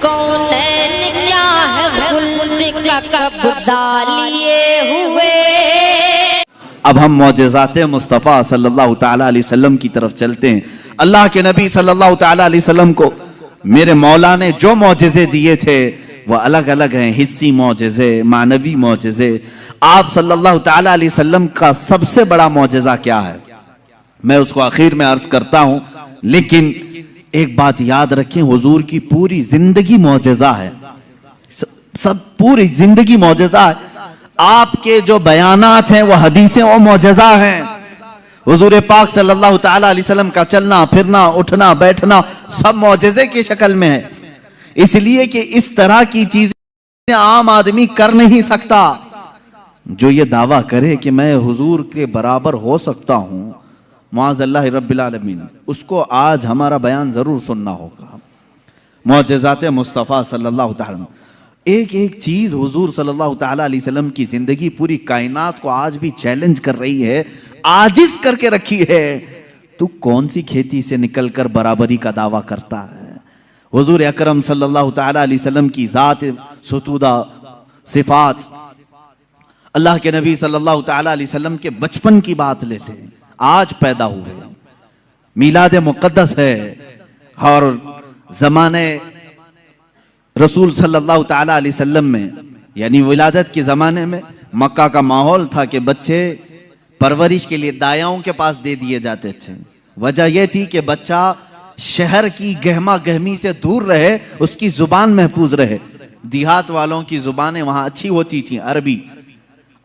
कौनैन क्या है खुल्द का कब्जा लिए हुए। अब हम मौजज़ात मुस्तफ़ा सल्लल्लाहु तआला अलैहि वसल्लम की तरफ चलते हैं। अल्लाह के नबी सल्लल्लाहु तआला अलैहि वसल्लम को मेरे मौला ने जो मौजज़े दिए थे वह अलग अलग हैं, हिस्सी मौजज़े, मानवी मौजज़े। आप सल्लल्लाहु तआला अलैहि वसल्लम का सबसे बड़ा मौजज़ा क्या है, मैं उसको आखिर में अर्ज करता हूं, लेकिन एक बात याद रखें, हुजूर की पूरी जिंदगी मौजज़ा है, सब पूरी जिंदगी मौजज़ा है। आपके जो बयानात हैं वो हदीसें और मौजज़ा हैं। हुजूर पाक सल्लल्लाहु तआला अलैहि वसल्लम का चलना फिरना उठना बैठना सब मौजज़े की शक्ल में है, इसलिए कि इस तरह की चीजें आम आदमी कर नहीं सकता। जो ये दावा करे कि मैं हुजूर के बराबर हो सकता हूं, मुआज़ल्लाह रब्बिल आलमीन, उसको आज हमारा बयान जरूर सुनना होगा। मौजज़ात मुस्तफ़ा सल्लल्लाहु तआला, एक एक चीज हुजूर सल्लल्लाहु तआला अलैहि वसल्लम की जिंदगी पूरी कायनात को आज भी चैलेंज कर रही है, आजिज करके रखी है। तू कौन सी खेती से निकलकर बराबरी का दावा करता है। हुजूर अकरम सल्लल्लाहु तआला अलैहि वसल्लम की जात सुतूदा सिफात, अल्लाह के नबी सल्लल्लाहु तआला अलैहि वसल्लम के बचपन की बात लेते हैं, आज पैदा हुए, मीलाद मुक़द्दस है, और ज़माने रसूल सल्लल्लाहु तआला अलैहि वसल्लम में यानी विलादत के ज़माने में मक्का का माहौल था कि बच्चे परवरिश के लिए दायाओं के पास दे दिए जाते थे। वजह यह थी कि बच्चा शहर की गहमा गहमी से दूर रहे, उसकी ज़ुबान महफूज रहे। देहात वालों की ज़ुबानें वहाँ अच्छी होती थी, अरबी,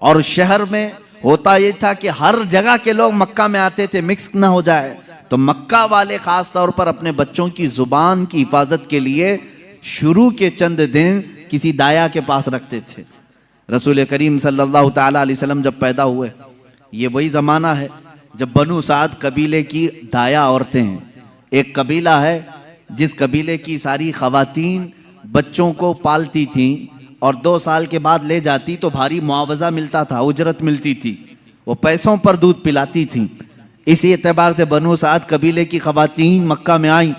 और शहर में होता ये था कि हर जगह के लोग मक्का में आते थे, मिक्स ना हो जाए। तो मक्का वाले खास तौर पर अपने बच्चों की जुबान की हिफाजत के लिए शुरू के चंद दिन किसी दाया के पास रखते थे। रसूल करीम सल्लल्लाहु तआला अलैहि वसल्लम जब पैदा हुए, ये वही ज़माना है जब बनु साद कबीले की दाया औरतें हैं। एक कबीला है जिस कबीले की सारी खवातीन बच्चों को पालती थीं और 2 साल के बाद ले जाती तो भारी मुआवजा मिलता था, उजरत मिलती थी, वो पैसों पर दूध पिलाती थी। इसी एतबार से बनु साद कबीले की खवातीन मक्का में आई।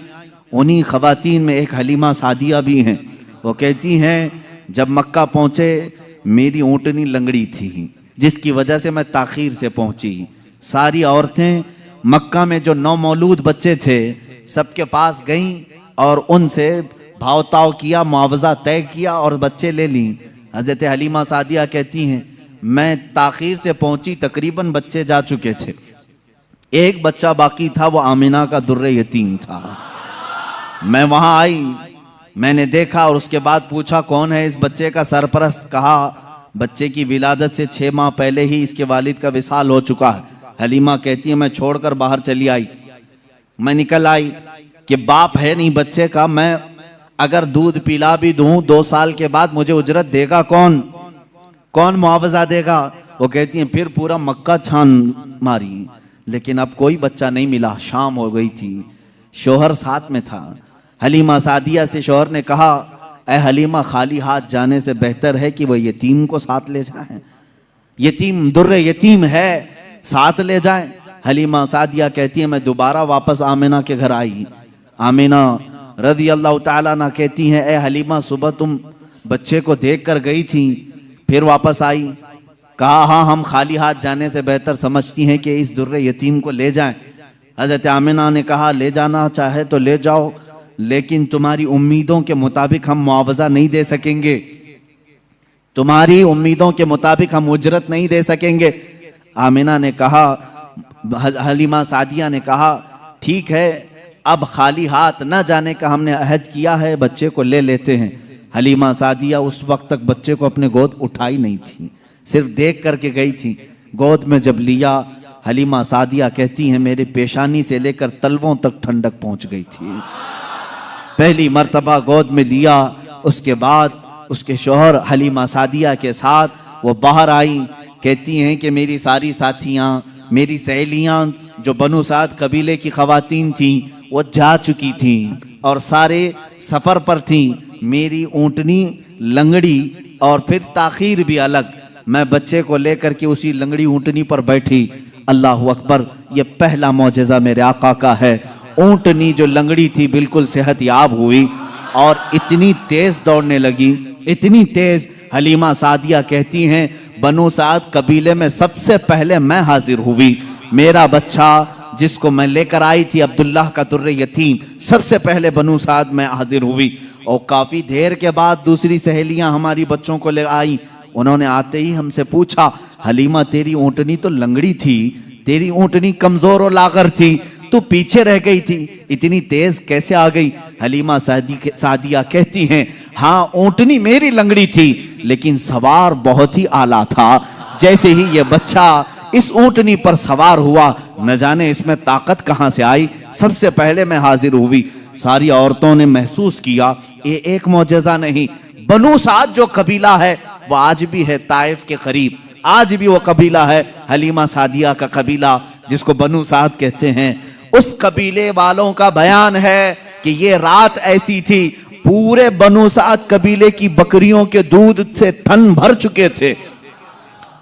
उन्हीं खवातीन में एक हलीमा सादिया भी हैं। वो कहती हैं, जब मक्का पहुँचे मेरी ऊँटनी लंगड़ी थी, जिसकी वजह से मैं ताखीर से पहुँची। सारी औरतें मक्का में जो नौमौलूद बच्चे थे सबके पास गईं और उनसे भावताव किया, मुआवजा तय किया और बच्चे ले ली। हज़रत हलीमा सादिया कहती हैं, मैं ताखीर से पहुंची, तकरीबन बच्चे जा चुके थे, एक बच्चा बाकी था, वो आमिना का दुर्रे यतीम था। मैं वहां आई, मैंने देखा और उसके बाद पूछा कौन है इस बच्चे का सरपरस्त। कहा बच्चे की विलादत से 6 माह पहले ही इसके वालिद का विसाल हो चुका है। हलीमा कहती है, मैं छोड़कर बाहर चली आई। मैं निकल आई कि बाप है नहीं बच्चे का, मैं अगर दूध पिला भी दूं 2 साल के बाद मुझे उजरत देगा कौन, कौन मुआवजा देगा। वो कहती हैं, फिर पूरा मक्का छान मारी, लेकिन अब कोई बच्चा नहीं मिला। शाम हो गई थी, शोहर साथ में था। हलीमा सादिया से शोहर ने कहा, ऐ हलीमा, खाली हाथ जाने से बेहतर है कि वह यतीम को साथ ले जाएं, यतीम दुर्रे यतीम है, साथ ले जाएं। हलीमा सादिया कहती है, मैं दोबारा वापस आमिना के घर आई। आमिना रज़ी अल्लाह ताला ना कहती हैं, ए हलीमा, सुबह तुम बच्चे को देख कर गई थी, फिर वापस आई। कहा हाँ, हम खाली हाथ जाने से बेहतर समझती हैं कि इस दुर्रे यतीम को ले जाएं। हज़रत आमिना ने कहा, ले जाना चाहे तो ले जाओ, लेकिन तुम्हारी उम्मीदों के मुताबिक हम मुआवजा नहीं दे सकेंगे, तुम्हारी उम्मीदों के मुताबिक हम उजरत नहीं दे सकेंगे। आमिना ने कहा, हलीमा सादिया ने कहा, ठीक है, अब खाली हाथ न जाने का हमने अहद किया है, बच्चे को ले लेते हैं। हलीमा सादिया उस वक्त तक बच्चे को अपने गोद उठाई नहीं थी, सिर्फ देख करके गई थी। गोद में जब लिया, हलीमा सादिया कहती हैं, मेरे पेशानी से लेकर तलवों तक ठंडक पहुंच गई थी। पहली मर्तबा गोद में लिया, उसके बाद उसके शोहर हलीमा सादिया के साथ वो बाहर आई। कहती हैं कि मेरी सारी साथियाँ, मेरी सहेलियाँ जो बनु साद कबीले की खवातीन थीं, वो जा चुकी थीं और सारे सफ़र पर थीं। मेरी ऊँटनी लंगड़ी और फिर ताखीर भी अलग। मैं बच्चे को लेकर के उसी लंगड़ी ऊँटनी पर बैठी। अल्लाह अकबर, ये पहला मौजज़ा मेरे आका का है। ऊँटनी जो लंगड़ी थी बिल्कुल सेहत याब हुई और इतनी तेज दौड़ने लगी, इतनी तेज। हलीमा सादिया कहती हैं बनु साद कबीले में सबसे पहले मैं हाजिर हुई। मेरा बच्चा जिसको मैं लेकर आई थी अब्दुल्लाह का दुर्रे यतीम, सबसे पहले बनु साद में हाजिर हुई। और काफी देर के बाद दूसरी सहेलियां हमारी बच्चों को ले आई। उन्होंने आते ही हमसे पूछा, हलीमा तेरी ऊँटनी तो लंगड़ी थी, तेरी ऊँटनी कमजोर और लागर थी, तू पीछे रह गई थी, इतनी तेज कैसे आ गई? हलीमा सादिया कहती हैं, हाँ ऊँटनी मेरी लंगड़ी थी लेकिन सवार बहुत ही आला था। जैसे ही ये बच्चा इस ऊँटनी पर सवार हुआ, न जाने इसमें ताकत कहां से आई, सबसे पहले मैं हाजिर हुई। सारी औरतों ने महसूस किया ये एक मौजज़ा नहीं, बनु साद जो कबीला है वो आज भी है ताइफ के करीब, आज भी वो कबीला है हलीमा सादिया का कबीला जिसको बनु साद कहते हैं। उस कबीले वालों का बयान है कि ये रात ऐसी थी, पूरे बनु साद कबीले की बकरियों के दूध से थन भर चुके थे,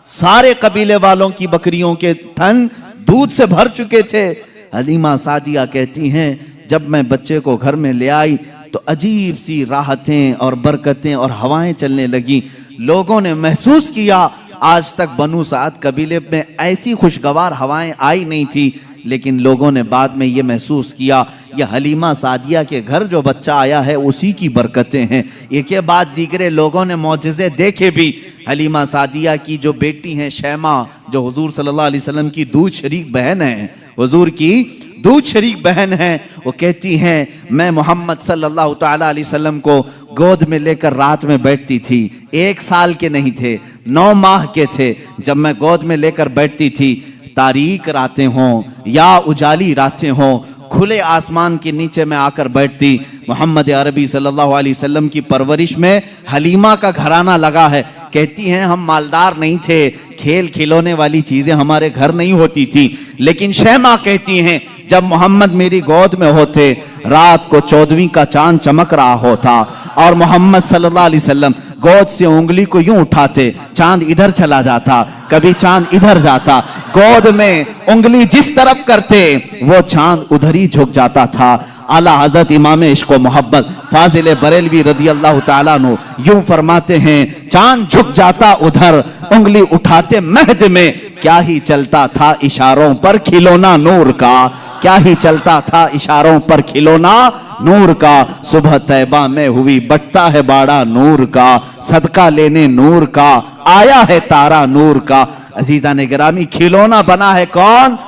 सारे कबीले वालों की बकरियों के थन दूध से भर चुके थे। हलीमा सादिया कहती हैं जब मैं बच्चे को घर में ले आई तो अजीब सी राहतें और बरकतें और हवाएं चलने लगी। लोगों ने महसूस किया आज तक बनु साद कबीले में ऐसी खुशगवार हवाएं आई नहीं थी, लेकिन लोगों ने बाद में ये महसूस किया यह हलीमा सादिया के घर जो बच्चा आया है उसी की बरकतें हैं। एक के बाद दीगरे लोगों ने मौजज़े देखे भी। हलीमा सादिया की जो बेटी हैं शैमा, जो हुजूर सल्लल्लाहु अलैहि वसल्लम की दूध शरीक बहन है, हुजूर की दूध शरीक बहन है, वो कहती हैं मैं मोहम्मद सल्लल्लाहु ताला अलैहि वसल्लम को गोद में लेकर रात में बैठती थी। 1 साल के नहीं थे, 9 माह के थे जब मैं गोद में लेकर बैठती थी। तारीक रातें हों या उजाली रातें हों, खुले आसमान के नीचे मैं आकर बैठती। मोहम्मद अरबी सल्लल्लाहु अलैहि वसल्लम की परवरिश में हलीमा का घराना लगा है। कहती हैं हम मालदार नहीं थे, खेल खिलौने वाली चीजें हमारे घर नहीं होती थी, लेकिन शैमा कहती हैं जब मोहम्मद मेरी गोद में होते रात को 14वीं का चांद चमक रहा होता और मोहम्मद सल्लल्लाहु अलैहि वसल्लम गोद से उंगली को यूं उठाते, चांद इधर चला जाता, कभी चांद इधर जाता, गोद में उंगली जिस तरफ करते वो चांद उधर ही झुक जाता था। आला हजरत इमाम इश्क व मोहब्बत फाजिल बरेलवी रदी अल्लाह ताला नु यूं फरमाते हैं चांद झुक जाता उधर, उंगली उठाते महद में, क्या ही चलता था इशारों पर खिलौना नूर का, क्या ही चलता था इशारों पर खिलौना नूर का। सुबह तैबा में हुई बटता है बाड़ा नूर का, सदका लेने नूर का आया है तारा नूर का। अजीजा ने गिरामी, खिलौना बना है कौन?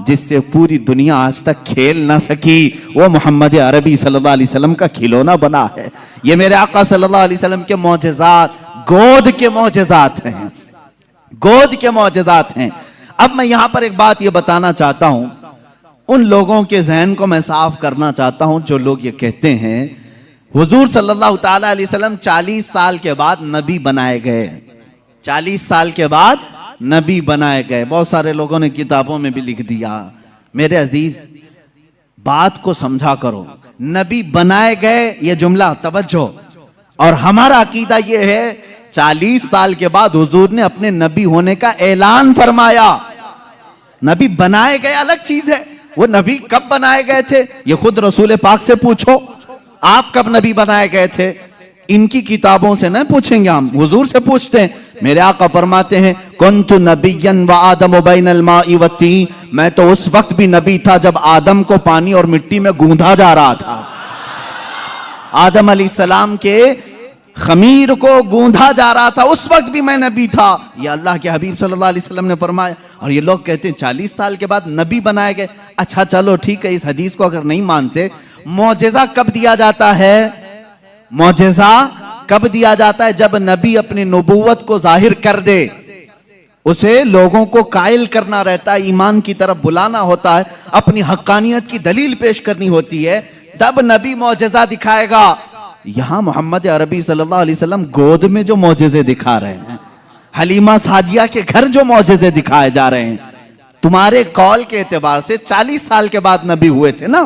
जिससे पूरी दुनिया आज तक खेल ना सकी, वो मोहम्मद अरबी सल्लल्लाहु अलैहि वसल्लम का खिलौना बना है। ये मेरे आका सल्लल्लाहु अलैहि वसल्लम के मौजज़ात, गोद के मौजज़ात हैं, गोद के मौजज़ात हैं। अब मैं यहां पर एक बात ये बताना चाहता हूं, उन लोगों के जहन को मैं साफ करना चाहता हूं जो लोग ये कहते हैं हुजूर सल्लल्लाहु ताला अलैहि वसल्लम 40 साल के बाद नबी बनाए गए, 40 साल के बाद नबी बनाए गए। बहुत सारे लोगों ने किताबों में भी लिख दिया। मेरे अजीज बात को समझा करो, नबी बनाए गए ये जुमला तवज्जो, और हमारा अकीदा ये है 40 साल के बाद हुजूर ने अपने नबी होने का ऐलान फरमाया। नबी बनाए गए अलग चीज है, वो नबी कब बनाए गए थे ये खुद रसूल पाक से पूछो, आप कब नबी बनाए गए थे? इनकी किताबों से न पूछेंगे, हम हुजूर से पूछते हैं। मेरे आका फरमाते हैं कुन्तु नबिय्यन व आदम बैनल माई व तीन, मैं तो उस वक्त भी नबी था जब आदम को पानी और मिट्टी में गूंधा जा रहा था। आदम अलैहिस्सलाम के खमीर को गूंधा जा रहा था, उस वक्त भी मैं नबी था। ये अल्लाह के हबीब सल्लल्लाहु अलैहि वसल्लम ने फरमाया। और ये लोग कहते हैं 40 साल के बाद नबी बनाए गए। अच्छा चलो ठीक है, इस हदीस को अगर नहीं मानते, मौजज़ा कब दिया जाता है? मौजज़ा कब दिया जाता है? जब नबी अपनी नबूवत को जाहिर कर दे, उसे लोगों को कायल करना रहता है, ईमान की तरफ बुलाना होता है, अपनी हक्कानियत की दलील पेश करनी होती है, तब नबी मौजज़ा दिखाएगा। यहां मोहम्मद अरबी सल्लल्लाहु अलैहि वसल्लम गोद में जो मौजज़े दिखा रहे हैं, हलीमा सादिया के घर जो मौजज़े दिखाए जा रहे हैं, तुम्हारे कौल के एतबार से 40 साल के बाद नबी हुए थे ना,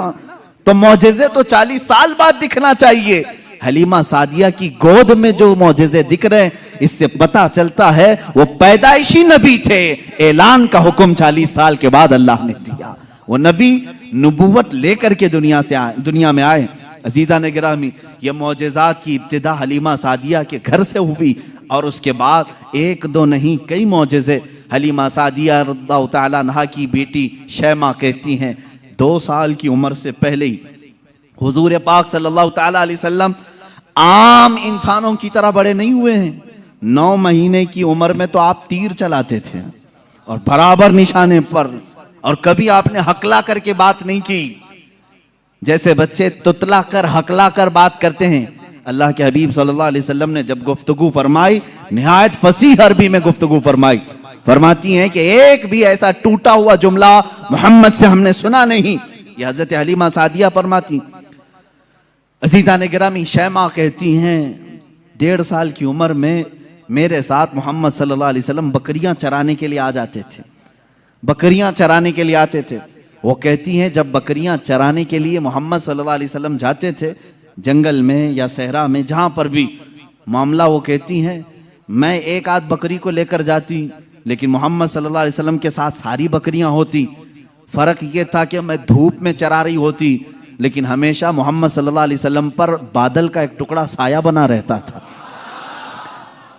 तो मौजज़े तो 40 साल बाद दिखना चाहिए। हलीमा सादिया की गोद में जो मौजज़े दिख रहे हैं, इससे पता चलता है वो पैदाइशी नबी थे। ऐलान का हुक्म 40 साल के बाद अल्लाह ने दिया। वो नबी नबूवत लेकर के दुनिया में आए। अजीज़ा ने गिरामी, ये मौजज़ात की इब्तिदा हलीमा सादिया के घर से हुई और उसके बाद एक दो नहीं कई मौजज़े। हलीमा सादिया रज़ियल्लाहु ताला अन्हा की बेटी शैमा कहती हैं 2 साल की उम्र से पहले ही हुजूर पाक सल्लल्लाहु ताला अलैहि वसल्लम आम इंसानों की तरह बड़े नहीं हुए हैं। 9 महीने की उम्र में तो आप तीर चलाते थे और बराबर निशाने पर, और कभी आपने हकला करके बात नहीं की जैसे बच्चे तुतला कर हकला कर बात करते हैं। अल्लाह के हबीब सल्लल्लाहु अलैहि वसल्लम ने जब गुफ्तगू फरमाई, निहायत फसीह अरबी में गुफ्तगू फरमाई। फरमाती हैं कि एक भी ऐसा टूटा हुआ जुमला मोहम्मद से हमने सुना नहीं। यह हजरत हलीमा सादिया फरमाती। अजीज़ा ने गिरामी, शैमा कहती हैं 1.5 साल की उम्र में मेरे साथ मोहम्मद सल्लल्लाहु अलैहि वसल्लम बकरियां चराने के लिए आ जाते थे, बकरियां चराने के लिए आते थे। वो कहती हैं जब बकरियां चराने के लिए मोहम्मद सल्लल्लाहु अलैहि वसल्लम जाते थे जंगल में या सहरा में, जहां पर भी मामला, वो कहती हैं मैं एक आध बकरी को लेकर जाती, लेकिन मोहम्मद सल्लल्लाहु अलैहि वसल्लम के साथ सारी बकरियां होती। फर्क ये था कि मैं धूप में चरा रही होती, लेकिन हमेशा मोहम्मद सल्लल्लाहु अलैहि वसल्लम पर बादल का एक टुकड़ा साया बना रहता था,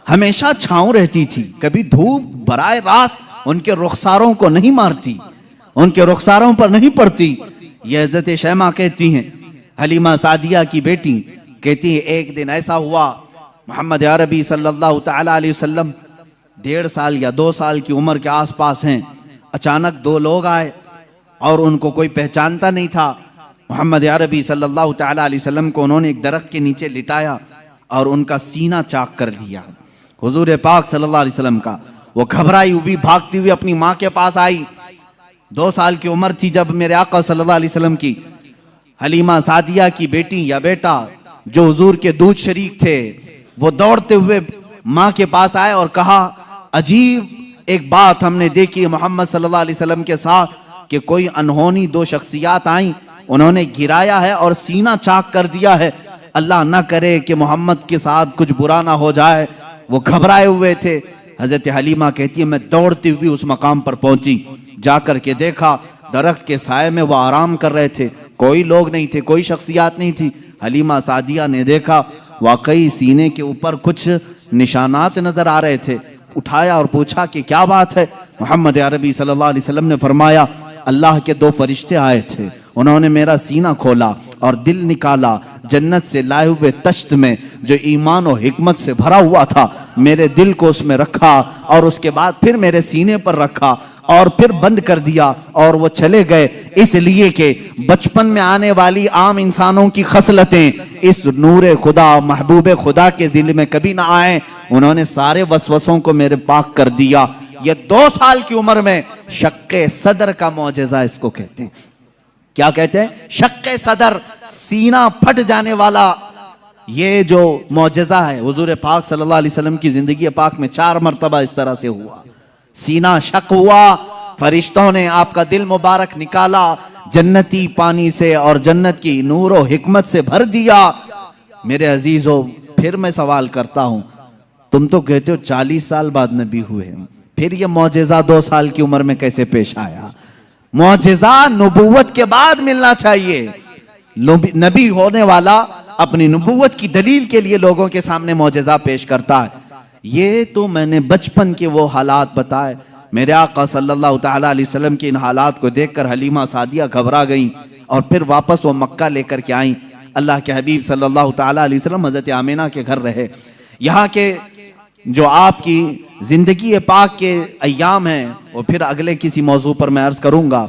हमेशा छांव रहती थी। कभी धूप बराए रास्त उनके रुखसारों को नहीं मारती, उनके रुखसारों पर नहीं पड़ती। यह हज़रत शैमा कहती हैं, हलीमा सादिया की बेटी कहती है एक दिन ऐसा हुआ मोहम्मद अरबी सल्लल्लाहु ताला अलैहि वसल्लम 1.5 साल या 2 साल की उम्र के आसपास हैं। अचानक 2 लोग आए और उनको कोई पहचानता नहीं था। मोहम्मद अरबी सल्लल्लाहु ताला अलैहि वसल्लम को उन्होंने एक दरख्त के नीचे लिटाया और उनका सीना चाक कर दिया हुजूर पाक सल्लल्लाहु अलैहि वसल्लम का। वो घबराई हुई भागती हुई अपनी माँ के पास आई। 2 साल की उम्र थी जब मेरे आका सल्लल्लाहु अलैहि वसल्लम की। हलीमा सादिया की बेटी या बेटा जो हुजूर के दूध शरीक थे, वो दौड़ते हुए माँ के पास आए और कहा अजीब एक बात हमने देखी मोहम्मद सल्लल्लाहु अलैहि वसल्लम के साथ, कि कोई अनहोनी 2 शख्सियात आई, उन्होंने गिराया है और सीना चाक कर दिया है। अल्लाह ना करे कि मोहम्मद के साथ कुछ बुरा ना हो जाए। वो घबराए हुए थे। हजरत हलीमा कहती है मैं दौड़ती हुई उस मकाम पर पहुंची, जाकर के देखा दरख्त के साए में वो आराम कर रहे थे, कोई लोग नहीं थे, कोई शख्सियात नहीं थी। हलीमा सादिया ने देखा वाकई सीने के ऊपर कुछ निशानात नजर आ रहे थे। उठाया और पूछा कि क्या बात है। मोहम्मद अरबी सल्लल्लाहु अलैहि वसल्लम ने फरमाया अल्लाह के 2 फरिश्ते आए थे, उन्होंने मेरा सीना खोला और दिल निकाला जन्नत से लाए हुए तश्त में जो ईमान और हिकमत से भरा हुआ था। मेरे दिल को उसमें रखा और उसके बाद फिर मेरे सीने पर रखा और फिर बंद कर दिया और वो चले गए। इसलिए कि बचपन में आने वाली आम इंसानों की खसलतें इस नूरे खुदा महबूब खुदा के दिल में कभी ना आए। उन्होंने सारे वसवसों को मेरे पाक कर दिया। ये 2 साल की उम्र में शक्के सदर का मौजज़ा इसको कहते हैं। क्या कहते हैं? शक्के सदर, सीना फट जाने वाला ये जो मौजज़ा है। हुजूर पाक सल्लल्लाहु अलैहि वसल्लम की जिंदगी पाक में 4 मरतबा इस तरह से हुआ। सीना शक हुआ, फरिश्तों ने आपका दिल मुबारक निकाला, जन्नती पानी से और जन्नत की नूर और हिकमत से भर दिया। मेरे अजीजों, फिर मैं सवाल करता हूं, तुम तो कहते हो 40 साल बाद नबी हुए, फिर ये मौजज़ा 2 साल की उम्र में कैसे पेश आया? मौजज़ा नबूवत के बाद मिलना चाहिए। नबी होने वाला अपनी नबूवत की दलील के लिए लोगों के सामने मौजज़ा पेश करता है। ये तो मैंने बचपन के वो हालात बताए। मेरे आका सल्लल्लाहु ताला अलैहि वसल्लम के इन हालात को देखकर हलीमा सादिया घबरा गईं और फिर वापस वो मक्का लेकर के आईं। अल्लाह के हबीब सल्लल्लाहु ताला अलैहि वसल्लम हज़रत आमिना के घर रहे। यहाँ के जो आपकी जिंदगी पाक के अय्याम हैं वो फिर अगले किसी मौजू पर मैं अर्ज करूँगा।